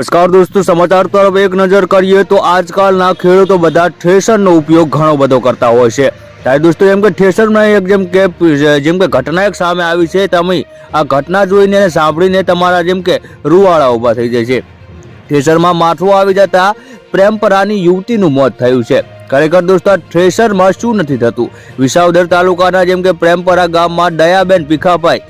નમસ્કાર દોસ્તો, સમાચાર તરફ એક નજર કરીએ તો આજકાલના ખેડૂતો બધા થ્રેશરનો ઉપયોગ ઘણો બધો કરતા હોય છે। ત્યારે દોસ્તો જેમ કે થ્રેશરમાં એક જેમ કે ઘટના એક સામે આવી છે। તમે આ ઘટના જોઈને અને સાંભળીને તમારા જેમ કે રૂવાડા ઊભા થઈ જાય છે। થ્રેશરમાં માથું આવી જતા પ્રેમપરાની યુવતીનું મોત થયું છે। ખરેખર દોસ્તો આ થ્રેશરમાં શું નથી થતું। વિસાવદર તાલુકાના જેમ કે પ્રેમપરા ગામમાં દયાબેન ભીખાભાઈ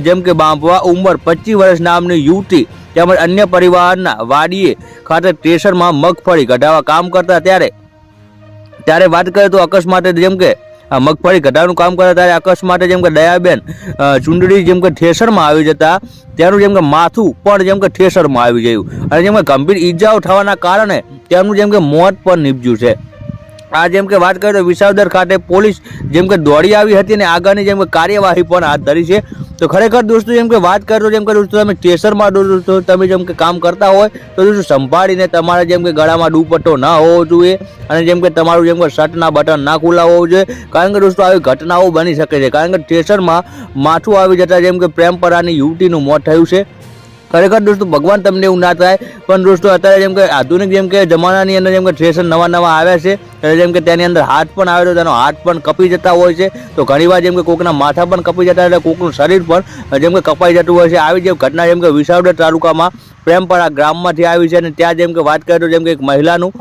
જેમ કે બાંભવા ઉંમર 25 વર્ષ નામની યુવતી તેમજ અન્ય પરિવારના વાડીએ ખાતે થ્રેશરમાં મગફળી કઢાવવા કામ કરતા ત્યારે વાત કરીએ તો અકસ્માતે જેમ કે મગફળી કઢાવવાનું કામ કરતા ત્યારે અકસ્માતે જેમ કે દયાબેન ચુંડડી જેમ કે થ્રેશરમાં આવી જતા તેનું જેમ કે માથું પણ જેમ કે થ્રેશરમાં આવી ગયું અને જેમ કે ગંભીર ઈજાઓ થવાના કારણે તેમનું જેમ કે મોત પણ નીપજ્યું છે। આ જેમ કે વાત કરીએ તો વિસાવદર ખાતે પોલીસ જેમ કે દોડી આવી હતી અને આગળની જેમ કે કાર્યવાહી પણ હાથ ધરી છે। તો ખરેખર દોસ્તો જેમ કે વાત કરો જેમ કે દોસ્તો તમે થ્રેશરમાં દોસ્તો તમે જેમ કે કામ કરતા હોય તો દોસ્તો સંભાળીને તમારે જેમ કે ગળામાં દુપટ્ટો ના હોવો જોઈએ અને જેમ કે તમારું જેમ કે શર્ટના બટન ના ખુલ્લા હોવું જોઈએ, કારણ કે દોસ્તો આવી ઘટનાઓ બની શકે છે। કારણ કે થ્રેશરમાં માથું આવી જતા જેમ કે પ્રેમપરાની યુવતીનું મોત થયું છે। ખરેખર દોસ્તો ભગવાન તમને એવું ના થાય, પણ દોસ્તો અત્યારે જેમ કે આધુનિક જેમ કે જમાનાની અંદર જેમ કે થ્રેશર નવા આવ્યા છે ત્યારે જેમ કે તેની અંદર હાથ પણ આવે તો તેનો હાથ પણ કપી જતા હોય છે। તો ઘણીવાર જેમ કે કોકના માથા પણ કપી જતા એટલે કોકનું શરીર પણ જેમ કે કપાઈ જતું હોય છે। આવી જેમ ઘટના જેમ કે વિસાવદર તાલુકામાં પ્રેમપરા ગ્રામમાંથી આવી છે અને ત્યાં જેમ કે વાત કરીએ તો જેમ કે એક મહિલાનું